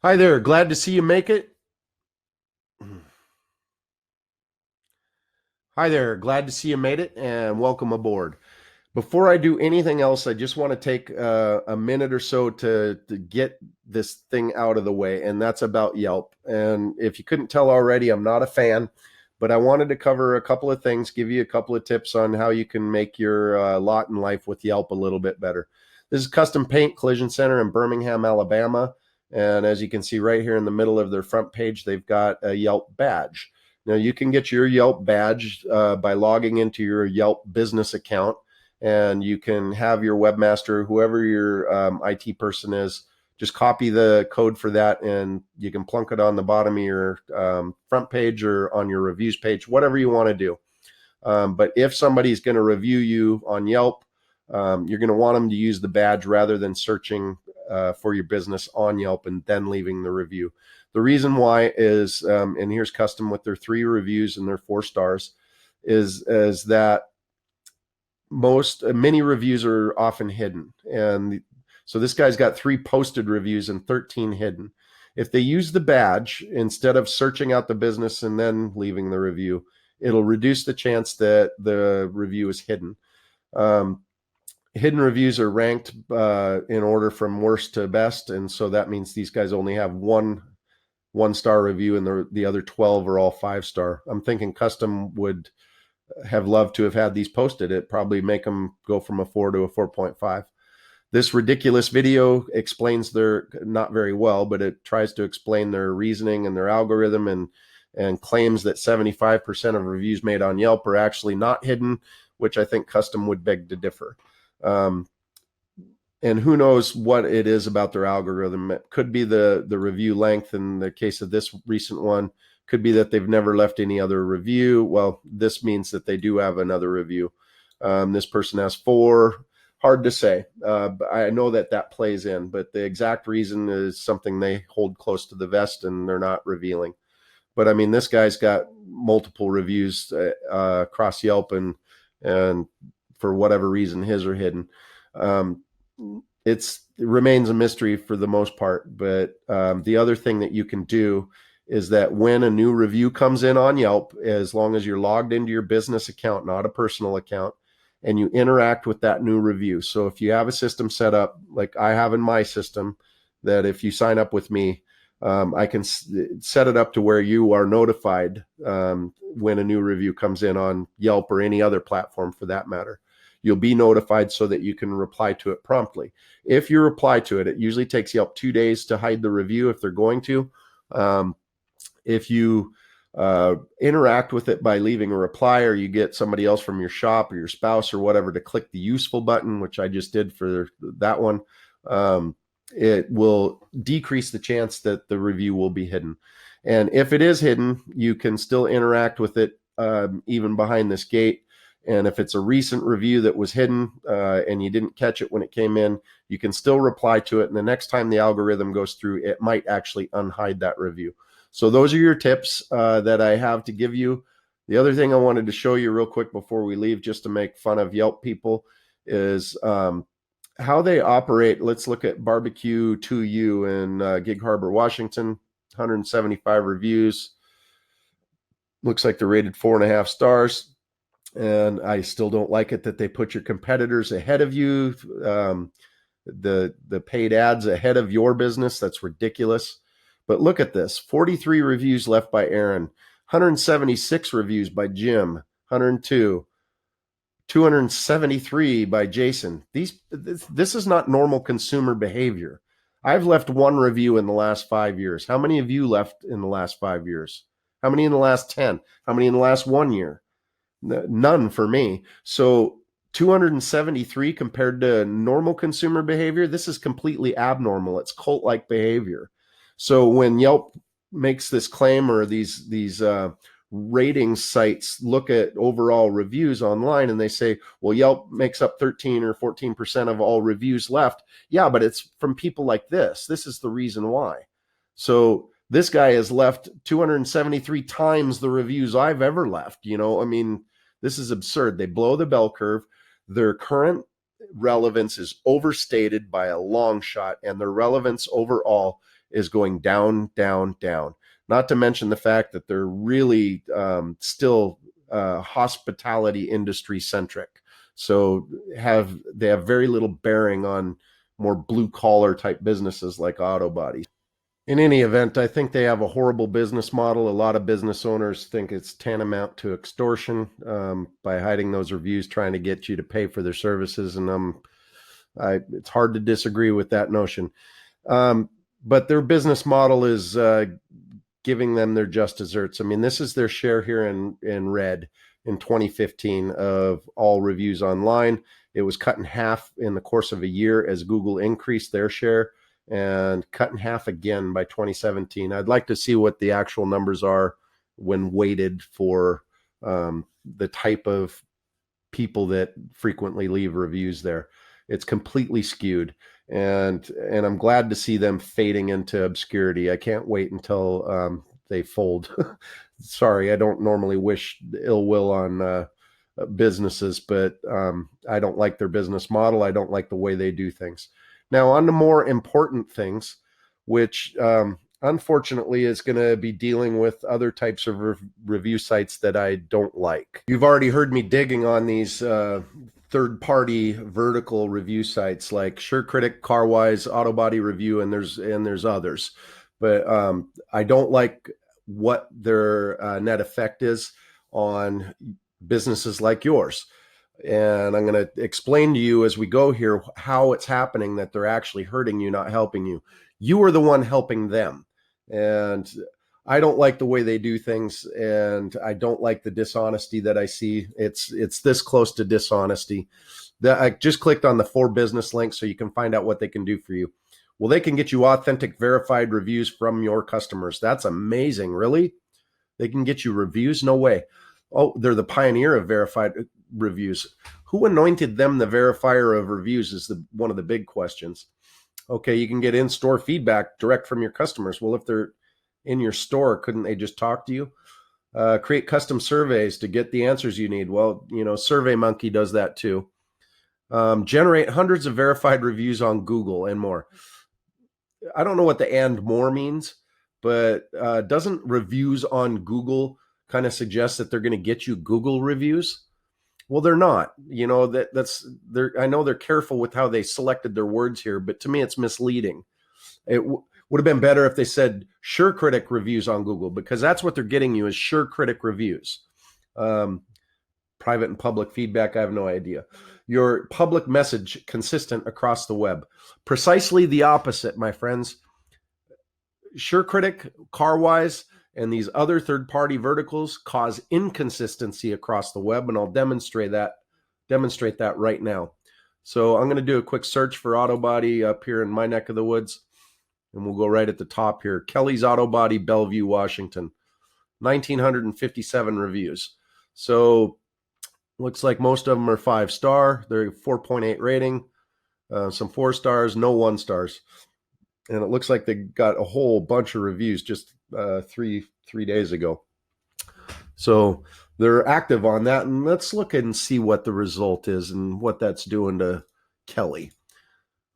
Hi there, glad to see you make it. Hi there, glad to see you made it and welcome aboard. Before I do anything else, I just want to take a minute or so to get this thing out of the way, and that's about Yelp. And if you couldn't tell already, I'm not a fan, but I wanted to cover a couple of things, give you a couple of tips on how you can make your lot in life with Yelp a little bit better. This is Custom Paint Collision Center in Birmingham, Alabama. And as you can see right here in the middle of their front page, they've got a Yelp badge. Now, you can get your Yelp badge by logging into your Yelp business account, and you can have your webmaster, whoever your IT person is, just copy the code for that, and you can plunk it on the bottom of your front page or on your reviews page, whatever you want to do. But if somebody's going to review you on Yelp, you're going to want them to use the badge rather than searching for your business on Yelp and then leaving the review. The reason why is, and here's Custom with their 3 reviews and their 4 stars, is that many reviews are often hidden, and so this guy's got 3 posted reviews and 13 hidden. If they use the badge instead of searching out the business and then leaving the review, it'll reduce the chance that the review is hidden. Um, Hidden reviews are ranked in order from worst to best, and so that means these guys only have one star review, and the other 12 are all 5-star. I'm thinking Custom would have loved to have had these posted. It probably make them go from a 4 to a 4.5. This ridiculous video explains their, not very well, but it tries to explain their reasoning and their algorithm, and claims that 75% of reviews made on Yelp are actually not hidden, which I think Custom would beg to differ. Um, and who knows what it is about their algorithm. It could be the review length. In the case of this recent one, could be that they've never left any other review. Well, this means that they do have another review. This person has 4. Hard to say. But I know that plays in, but the exact reason is something they hold close to the vest and they're not revealing. But I mean, this guy's got multiple reviews across Yelp, and for whatever reason, his are hidden. Um, it remains a mystery for the most part. But the other thing that you can do is that when a new review comes in on Yelp, as long as you're logged into your business account, not a personal account, and you interact with that new review. So if you have a system set up like I have in my system, that if you sign up with me, I can set it up to where you are notified when a new review comes in on Yelp or any other platform for that matter. You'll be notified so that you can reply to it promptly. If you reply to it, it usually takes Yelp 2 days to hide the review if they're going to. If you interact with it by leaving a reply, or you get somebody else from your shop or your spouse or whatever to click the useful button, which I just did for that one, it will decrease the chance that the review will be hidden. And if it is hidden, you can still interact with it even behind this gate. And if it's a recent review that was hidden and you didn't catch it when it came in, you can still reply to it. And the next time the algorithm goes through, it might actually unhide that review. So those are your tips that I have to give you. The other thing I wanted to show you real quick before we leave, just to make fun of Yelp people, is how they operate. Let's look at Barbecue 2U in Gig Harbor, Washington. 175 reviews. Looks like they're rated 4.5 stars. And I still don't like it that they put your competitors ahead of you, the paid ads ahead of your business. That's ridiculous. But look at this: 43 reviews left by Aaron, 176 reviews by Jim, 102, 273 by Jason. This is not normal consumer behavior. I've left 1 review in the last 5 years. How many of you left in the last 5 years? How many in the last 10? How many in the last 1 year? None for me. So 273 compared to normal consumer behavior, this is completely abnormal. It's cult-like behavior. So when Yelp makes this claim, or these rating sites look at overall reviews online and they say, well, Yelp makes up 13 or 14% of all reviews left. Yeah, but it's from people like this. This is the reason why. So this guy has left 273 times the reviews I've ever left. I mean, this is absurd. They blow the bell curve. Their current relevance is overstated by a long shot, and their relevance overall is going down, down, down. Not to mention the fact that they're really still hospitality industry centric. So they have very little bearing on more blue collar type businesses like Autobody. In any event, I think they have a horrible business model. A lot of business owners think it's tantamount to extortion by hiding those reviews, trying to get you to pay for their services. And it's hard to disagree with that notion. But their business model is giving them their just desserts. I mean, this is their share here in red in 2015 of all reviews online. It was cut in half in the course of a year as Google increased their share, and cut in half again by 2017. I'd like to see what the actual numbers are when weighted for the type of people that frequently leave reviews there. It's completely skewed, and I'm glad to see them fading into obscurity. I can't wait until they fold. Sorry, I don't normally wish ill will on businesses, but I don't like their business model. I don't like the way they do things. Now, on to more important things, which unfortunately is going to be dealing with other types of review sites that I don't like. You've already heard me digging on these third-party vertical review sites like Surecritic, Carwise, Autobody-Review, and there's others. But I don't like what their net effect is on businesses like yours. And I'm going to explain to you as we go here how it's happening that they're actually hurting you, not helping you. You are the one helping them. And I don't like the way they do things, and I don't like the dishonesty that I see. It's this close to dishonesty. I just clicked on the For Business link so you can find out what they can do for you. Well, they can get you authentic, verified reviews from your customers. That's amazing. Really? They can get you reviews? No way. Oh, they're the pioneer of verified reviews. Who anointed them the verifier of reviews is one of the big questions. Okay, you can get in-store feedback direct from your customers. Well, if they're in your store, couldn't they just talk to you? Create custom surveys to get the answers you need. Well, SurveyMonkey does that too. Generate hundreds of verified reviews on Google and more. I don't know what the "and more" means, but doesn't reviews on Google kind of suggest that they're going to get you Google reviews? Well, they're not. I know they're careful with how they selected their words here, but to me, it's misleading. It would have been better if they said Surecritic reviews on Google, because that's what they're getting you is Surecritic reviews. Private and public feedback, I have no idea. Your public message consistent across the web. Precisely the opposite, my friends. Surecritic, Carwise, and these other third-party verticals cause inconsistency across the web, and I'll demonstrate that right now. So I'm going to do a quick search for Autobody up here in my neck of the woods, and we'll go right at the top here. Kelly's Autobody, Bellevue, Washington. 1,957 reviews. So looks like most of them are 5-star. They're 4.8 rating, some 4 stars, no 1 stars. And it looks like they got a whole bunch of reviews just three days ago. So they're active on that, and let's look and see what the result is and what that's doing to Kelly.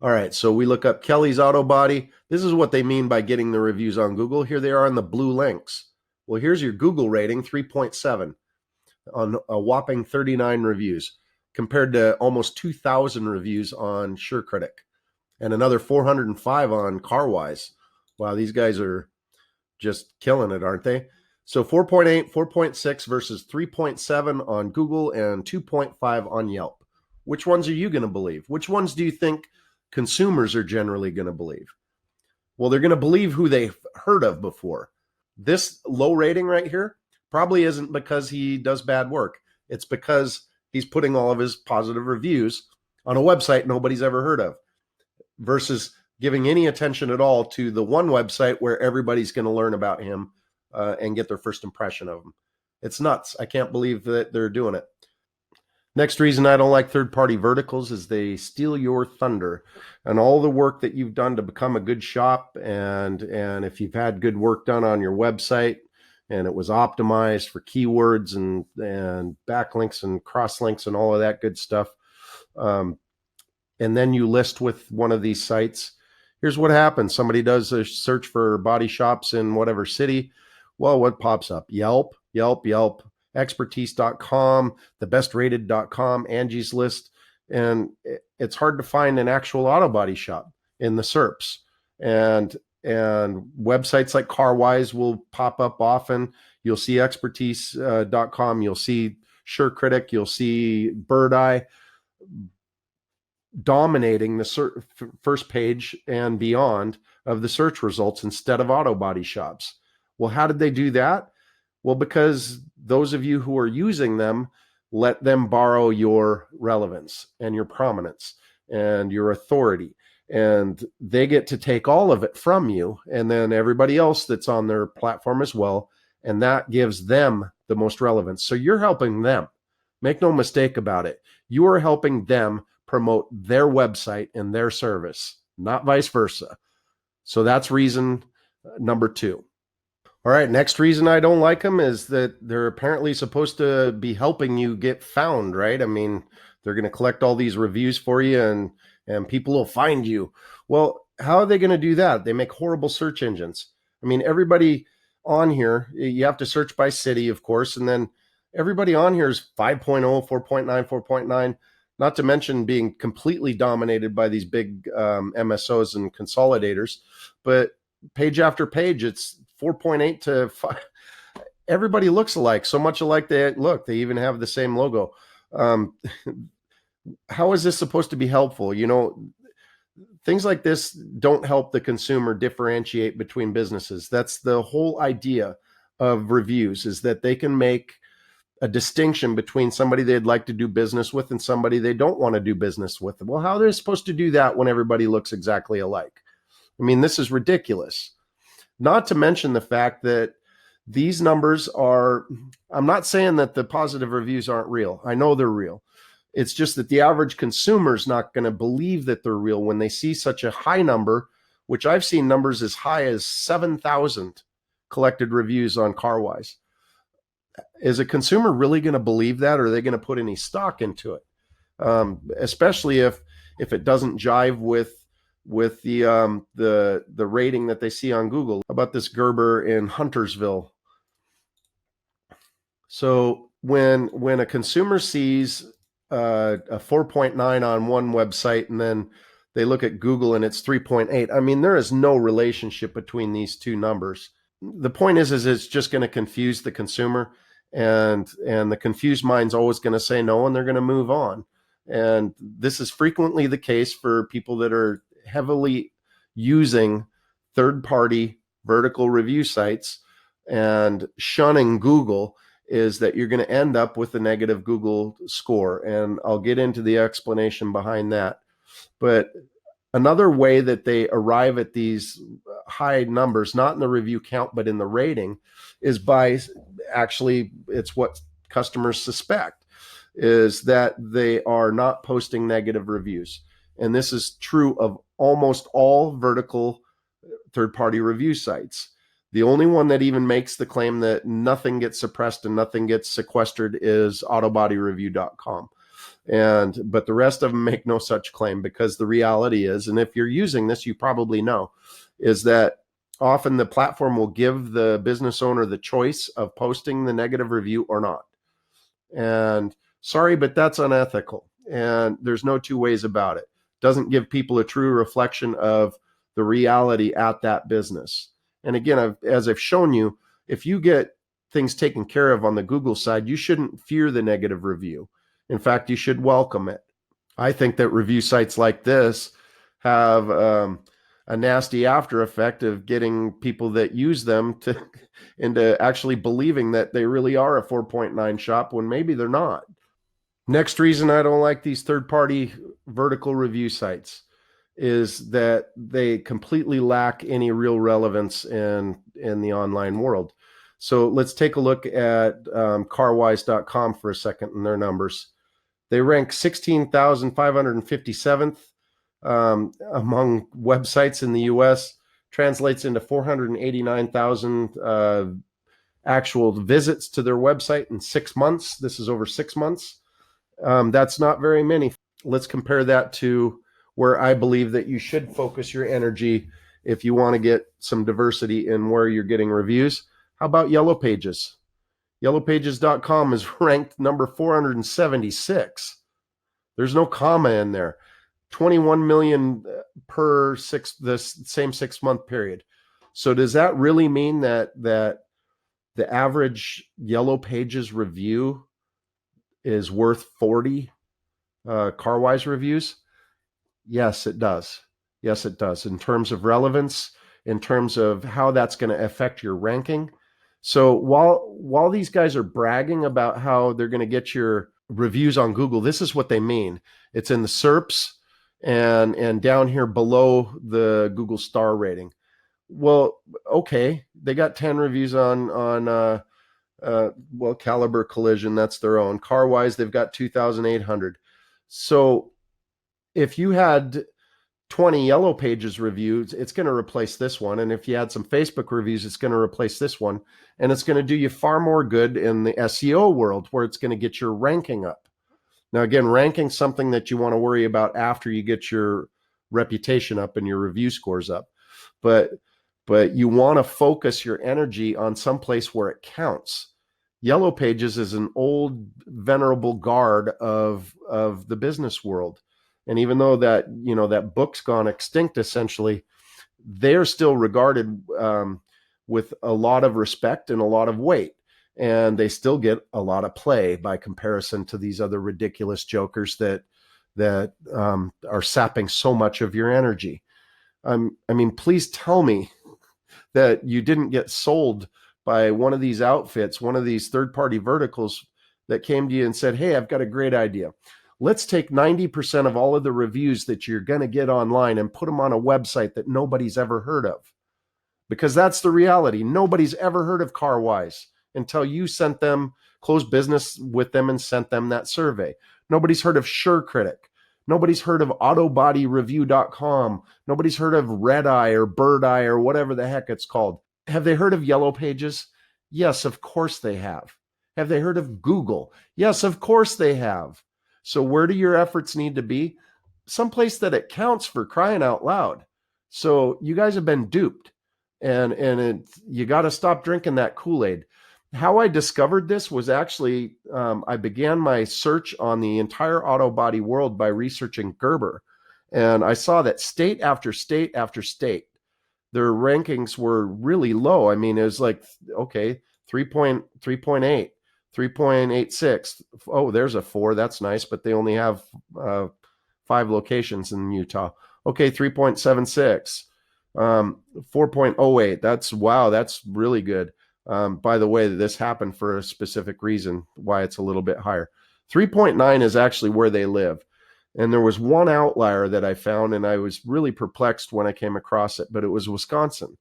All right, so we look up Kelly's Autobody. This is what they mean by getting the reviews on Google. Here they are on the blue links. Well, here's your Google rating, 3.7 on a whopping 39 reviews, compared to almost 2,000 reviews on Surecritic and another 405 on Carwise. Wow, these guys are just killing it, aren't they? So 4.8, 4.6 versus 3.7 on Google and 2.5 on Yelp. Which ones are you going to believe? Which ones do you think consumers are generally going to believe? Well, they're going to believe who they've heard of before. This low rating right here probably isn't because he does bad work. It's because he's putting all of his positive reviews on a website nobody's ever heard of, versus giving any attention at all to the one website where everybody's going to learn about him and get their first impression of him. It's nuts. I can't believe that they're doing it. Next reason I don't like third-party verticals is they steal your thunder and all the work that you've done to become a good shop. And if you've had good work done on your website and it was optimized for keywords and backlinks and crosslinks and all of that good stuff, and then you list with one of these sites, Here's what happens. Somebody does a search for body shops in whatever city. Well, what pops up? Yelp, expertise.com, thebestrated.com, Angie's List. And it's hard to find an actual auto body shop in the SERPs. And websites like Carwise will pop up often. You'll see expertise.com. You'll see Surecritic. You'll see Birdeye dominating the first page and beyond of the search results instead of auto body shops. Well, how did they do that? Well, because those of you who are using them, let them borrow your relevance and your prominence and your authority. And they get to take all of it from you and then everybody else that's on their platform as well. And that gives them the most relevance. So you're helping them. Make no mistake about it. You are helping them promote their website and their service, not vice versa. So that's reason number 2. All right, next reason I don't like them is that they're apparently supposed to be helping you get found, right? I mean, they're going to collect all these reviews for you and people will find you. Well, how are they going to do that? They make horrible search engines. I mean, everybody on here, you have to search by city, of course, and then everybody on here is 5.0, 4.9, 4.9, not to mention being completely dominated by these big MSOs and consolidators. But page after page, it's 4.8 to 5. Everybody looks alike, so much alike they look. They even have the same logo. How is this supposed to be helpful? You know, things like this don't help the consumer differentiate between businesses. That's the whole idea of reviews, is that they can make a distinction between somebody they'd like to do business with and somebody they don't want to do business with. Well, how are they supposed to do that when everybody looks exactly alike? I mean, this is ridiculous. Not to mention the fact that these numbers are, I'm not saying that the positive reviews aren't real. I know they're real. It's just that the average consumer is not going to believe that they're real when they see such a high number, which I've seen numbers as high as 7,000 collected reviews on Carwise. Is a consumer really going to believe that, or are they going to put any stock into it? Especially if it doesn't jive with the rating that they see on Google. How about this Gerber in Huntersville? So when a consumer sees a 4.9 on one website and then they look at Google and it's 3.8, I mean, there is no relationship between these two numbers. The point is it's just going to confuse the consumer, and the confused mind's always going to say no, and they're going to move on. And this is frequently the case for people that are heavily using third-party vertical review sites and shunning Google, is that you're going to end up with a negative Google score. And I'll get into the explanation behind that. But another way that they arrive at these high numbers, not in the review count, but in the rating, is by actually, it's what customers suspect, is that they are not posting negative reviews. And this is true of almost all vertical third-party review sites. The only one that even makes the claim that nothing gets suppressed and nothing gets sequestered is Autobody-Review.com. But the rest of them make no such claim, because the reality is, and if you're using this, you probably know, is that often the platform will give the business owner the choice of posting the negative review or not. And sorry, but that's unethical. And there's no two ways about it. Doesn't give people a true reflection of the reality at that business. And again, as I've shown you, if you get things taken care of on the Google side, you shouldn't fear the negative review. In fact, you should welcome it. I think that review sites like this have a nasty after effect of getting people that use them into actually believing that they really are a 4.9 shop when maybe they're not. Next reason I don't like these third-party vertical review sites is that they completely lack any real relevance in the online world. So let's take a look at carwise.com for a second and their numbers. They rank 16,557th among websites in the US, translates into 489,000 actual visits to their website in 6 months. This is over 6 months. That's not very many. Let's compare that to where I believe that you should focus your energy if you want to get some diversity in where you're getting reviews. How about Yellow Pages? Yellowpages.com is ranked number 476. There's no comma in there. 21 million per the same 6-month period. So does that really mean that the average Yellow Pages review is worth 40 Carwise reviews? Yes, it does. Yes, it does. In terms of relevance, in terms of how that's going to affect your ranking. So while these guys are bragging about how they're going to get your reviews on Google, this is what they mean. It's in the SERPs and down here below the Google star rating. Well, okay, they got 10 reviews on Caliber Collision, that's their own. Carwise, they've got 2,800. So if you had 20 Yellow Pages reviews, it's going to replace this one. And if you had some Facebook reviews, it's going to replace this one. And it's going to do you far more good in the SEO world, where it's going to get your ranking up. Now, again, ranking something that you want to worry about after you get your reputation up and your review scores up. But you want to focus your energy on some place where it counts. Yellow Pages is an old, venerable guard of the business world. And even though that, that book's gone extinct, essentially, they're still regarded with a lot of respect and a lot of weight. And they still get a lot of play by comparison to these other ridiculous jokers that are sapping so much of your energy. I mean, please tell me that you didn't get sold by one of these outfits, one of these third-party verticals that came to you and said, hey, I've got a great idea. Let's take 90% of all of the reviews that you're going to get online and put them on a website that nobody's ever heard of. Because that's the reality. Nobody's ever heard of Carwise until you sent them, closed business with them and sent them that survey. Nobody's heard of Surecritic. Nobody's heard of Autobody-Review.com. Nobody's heard of Redeye or Birdeye or whatever the heck it's called. Have they heard of Yellow Pages? Yes, of course they have. Have they heard of Google? Yes, of course they have. So where do your efforts need to be? Someplace that it counts, for crying out loud. So you guys have been duped, and you got to stop drinking that Kool-Aid. How I discovered this was actually, I began my search on the entire auto body world by researching Gerber. And I saw that state after state after state, their rankings were really low. I mean, it was like, okay, 3.8, 3.86. Oh, there's a 4. That's nice, but they only have 5 locations in Utah. Okay, 3.76, 4.08. That's really good. By the way, this happened for a specific reason, why it's a little bit higher. 3.9 is actually where they live. And there was one outlier that I found, and I was really perplexed when I came across it, but it was Wisconsin.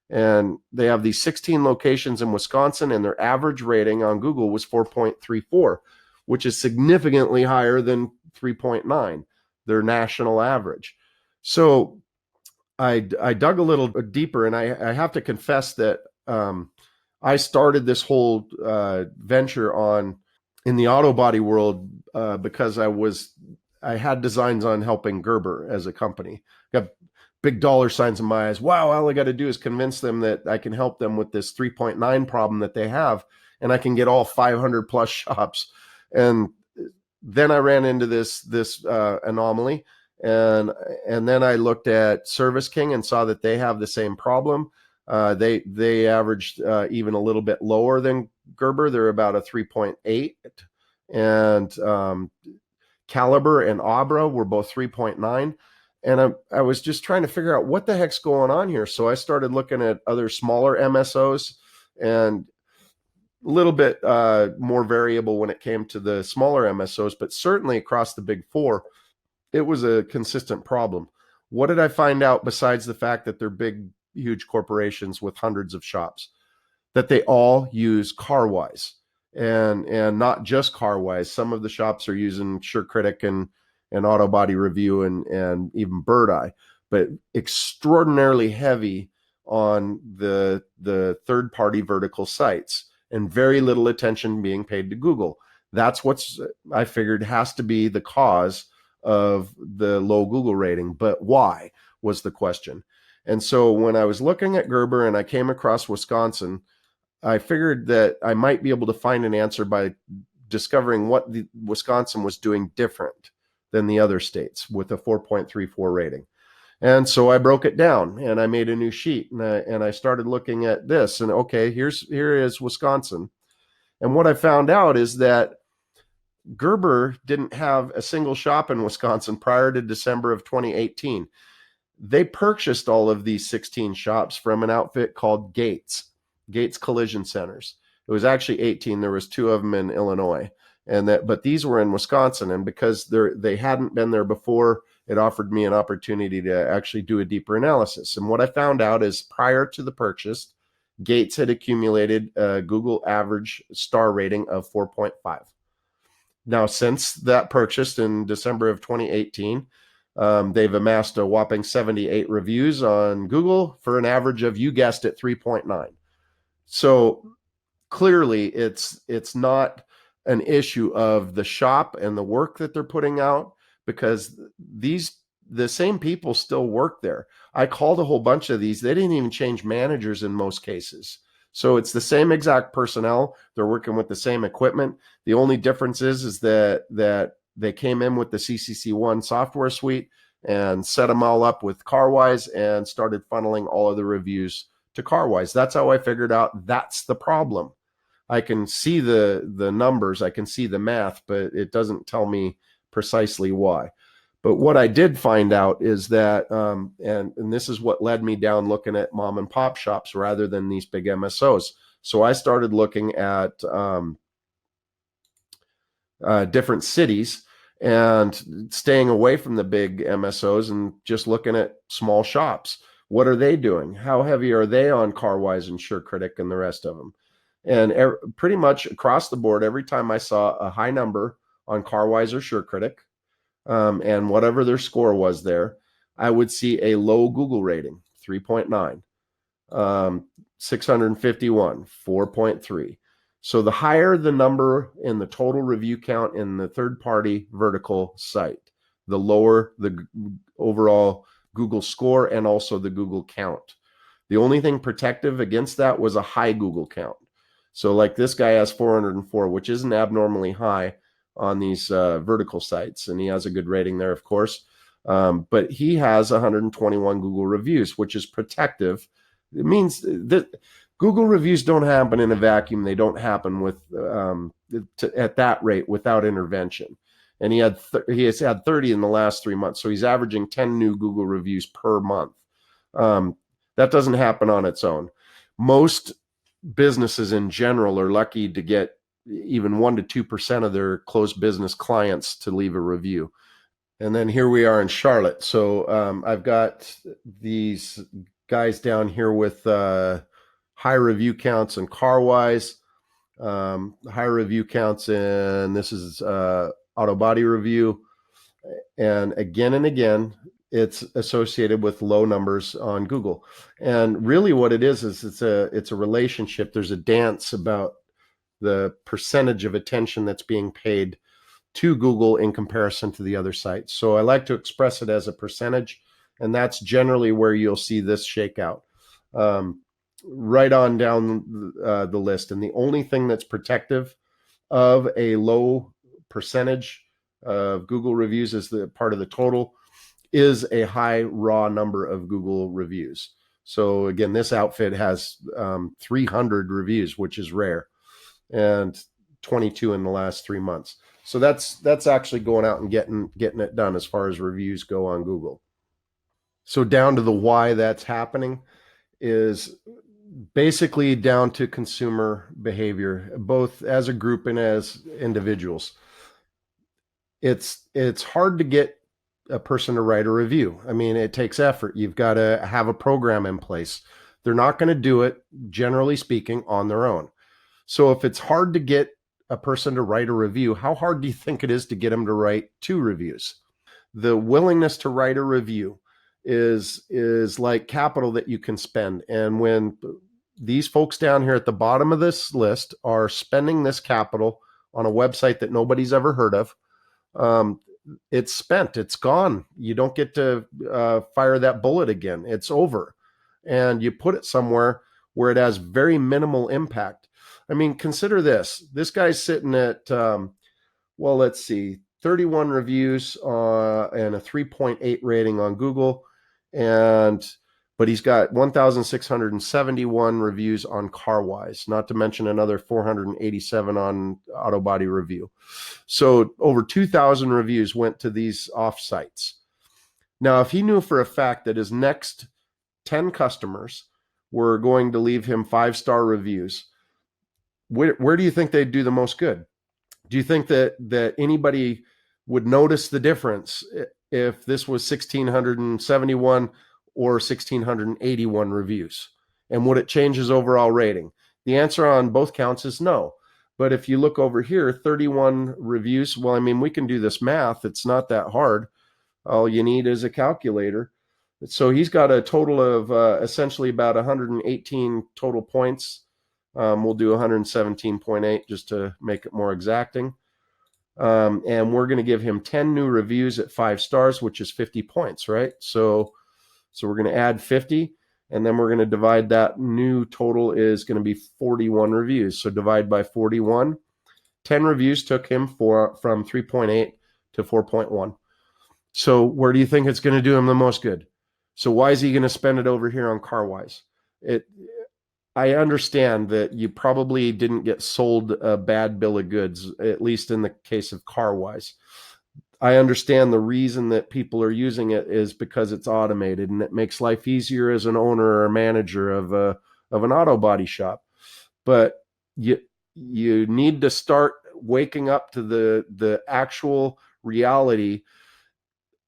And they have these 16 locations in Wisconsin, and their average rating on Google was 4.34, which is significantly higher than 3.9, their national average. So I dug a little deeper, and I have to confess that I started this whole venture in the auto body world because I had designs on helping Gerber as a company. Got big dollar signs in my eyes. Wow, all I got to do is convince them that I can help them with this 3.9 problem that they have, and I can get all 500 plus shops. And then I ran into this anomaly, and then I looked at Service King and saw that they have the same problem. They averaged even a little bit lower than Gerber. They're about a 3.8, and Caliber and Abra were both 3.9. And I was just trying to figure out what the heck's going on here. So I started looking at other smaller MSOs, and a little bit more variable when it came to the smaller MSOs, but certainly across the big 4, it was a consistent problem. What did I find out besides the fact that they're big, huge corporations with hundreds of shops? That they all use Carwise, and not just Carwise. Some of the shops are using Surecritic and Autobody-Review and even Birdeye, but extraordinarily heavy on the third-party vertical sites, and very little attention being paid to Google. That's what's, I figured, has to be the cause of the low Google rating, but why was the question. And so when I was looking at Gerber and I came across Wisconsin, I figured that I might be able to find an answer by discovering what the Wisconsin was doing different than the other states with a 4.34 rating. And so I broke it down and I made a new sheet and I started looking at this and okay, here is Wisconsin. And what I found out is that Gerber didn't have a single shop in Wisconsin prior to December of 2018. They purchased all of these 16 shops from an outfit called Gates Collision Centers. It was actually 18. There was 2 of them in Illinois, but these were in Wisconsin. And because they hadn't been there before, it offered me an opportunity to actually do a deeper analysis. And what I found out is prior to the purchase, Gates had accumulated a Google average star rating of 4.5. Now, since that purchase in December of 2018, they've amassed a whopping 78 reviews on Google for an average of, you guessed it, 3.9. So clearly it's not an issue of the shop and the work that they're putting out, because the same people still work there. I called a whole bunch of these. They didn't even change managers in most cases. So it's the same exact personnel. They're working with the same equipment. The only difference is that they came in with the CCC1 software suite and set them all up with Carwise and started funneling all of the reviews to Carwise. That's how I figured out that's the problem. I can see the numbers, I can see the math, but it doesn't tell me precisely why. But what I did find out is that, and this is what led me down looking at mom and pop shops rather than these big MSOs. So I started looking at different cities and staying away from the big MSOs and just looking at small shops. What are they doing? How heavy are they on Carwise and Surecritic and the rest of them? And pretty much across the board, every time I saw a high number on Carwise or Surecritic, and whatever their score was there, I would see a low Google rating, 3.9, 651, 4.3. So the higher the number in the total review count in the third-party vertical site, the lower the overall Google score and also the Google count. The only thing protective against that was a high Google count. So like this guy has 404, which isn't abnormally high on these vertical sites, and he has a good rating there, of course. But he has 121 Google reviews, which is protective. It means that Google reviews don't happen in a vacuum. They don't happen with at that rate without intervention. And he has had 30 in the last 3 months, so he's averaging 10 new Google reviews per month. That doesn't happen on its own. Most businesses in general are lucky to get even 1% to 2% of their closed business clients to leave a review. And then here we are in Charlotte. So I've got these guys down here with high review counts in Carwise, high review counts in, this is Autobody-Review. And again, it's associated with low numbers on Google. And really what it is it's a relationship. There's a dance about the percentage of attention that's being paid to Google in comparison to the other sites. So I like to express it as a percentage, and that's generally where you'll see this shake out. Right on down the list. And the only thing that's protective of a low percentage of Google reviews as the part of the total is a high raw number of Google reviews. So again, this outfit has 300 reviews, which is rare, and 22 in the last 3 months. So that's actually going out and getting it done as far as reviews go on Google. So down to the why that's happening is basically down to consumer behavior, both as a group and as individuals. It's hard to get a person to write a review. I mean, it takes effort. You've got to have a program in place. They're not going to do it, generally speaking, on their own. So if it's hard to get a person to write a review, how hard do you think it is to get them to write 2 reviews? The willingness to write a review is like capital that you can spend. And when these folks down here at the bottom of this list are spending this capital on a website that nobody's ever heard of, it's spent, it's gone. You don't get to fire that bullet again. It's over. And you put it somewhere where it has very minimal impact. I mean, consider this. This guy's sitting at, well, let's see, 31 reviews and a 3.8 rating on Google. But he's got 1,671 reviews on Carwise, not to mention another 487 on Autobody-Review. So over 2,000 reviews went to these off sites. Now, if he knew for a fact that his next 10 customers were going to leave him 5-star reviews, where do you think they'd do the most good? Do you think that anybody would notice the difference if this was 1,671 or 1,681 reviews? And would it change his overall rating? The answer on both counts is no. But if you look over here, 31 reviews, well, I mean, we can do this math. It's not that hard. All you need is a calculator. So he's got a total of essentially about 118 total points. We'll do 117.8 just to make it more exacting. And we're going to give him 10 new reviews at 5 stars, which is 50 points, right? So we're going to add 50, and then we're going to divide that new total is going to be 41 reviews. So divide by 41. 10 reviews took him from 3.8 to 4.1. So where do you think it's going to do him the most good? So why is he going to spend it over here on Carwise? I understand that you probably didn't get sold a bad bill of goods, at least in the case of Carwise. I understand the reason that people are using it is because it's automated and it makes life easier as an owner or manager of an auto body shop. But you need to start waking up to the actual reality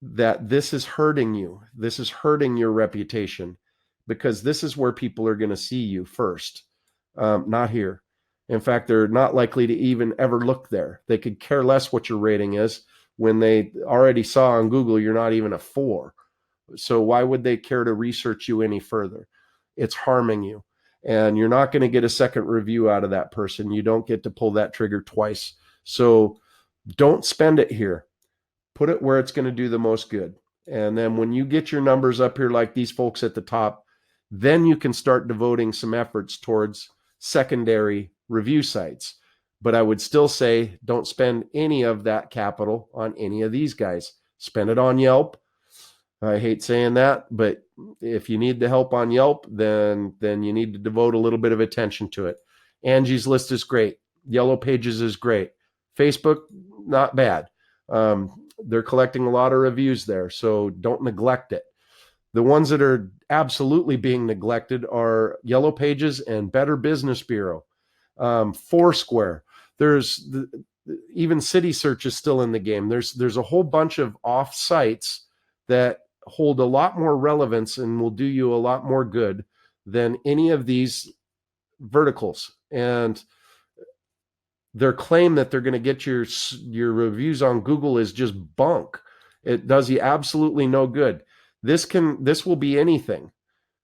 that this is hurting you. This is hurting your reputation, because this is where people are going to see you first, not here. In fact, they're not likely to even ever look there. They could care less what your rating is when they already saw on Google you're not even a 4. So why would they care to research you any further? It's harming you. And you're not going to get a second review out of that person. You don't get to pull that trigger twice. So don't spend it here. Put it where it's going to do the most good. And then when you get your numbers up here like these folks at the top, then you can start devoting some efforts towards secondary review sites. But I would still say don't spend any of that capital on any of these guys. Spend it on Yelp. I hate saying that, but if you need the help on Yelp, then you need to devote a little bit of attention to it. Angie's List is great. Yellow Pages is great. Facebook, not bad. They're collecting a lot of reviews there, so don't neglect it. The ones that are absolutely being neglected are Yellow Pages and Better Business Bureau. Foursquare. Even City Search is still in the game. There's a whole bunch of off sites that hold a lot more relevance and will do you a lot more good than any of these verticals. And their claim that they're going to get your reviews on Google is just bunk. It does you absolutely no good. This will be anything.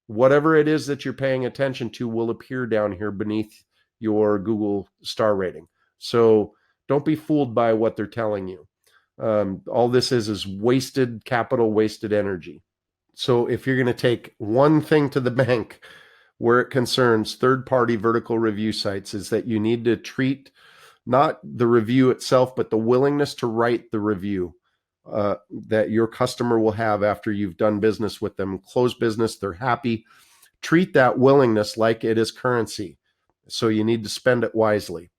Whatever it is that you're paying attention to will appear down here beneath your Google star rating. So don't be fooled by what they're telling you. All this is wasted capital, wasted energy. So if you're going to take one thing to the bank where it concerns third-party vertical review sites, is that you need to treat not the review itself, but the willingness to write the review that your customer will have after you've done business with them, closed business, they're happy. Treat that willingness like it is currency. So you need to spend it wisely.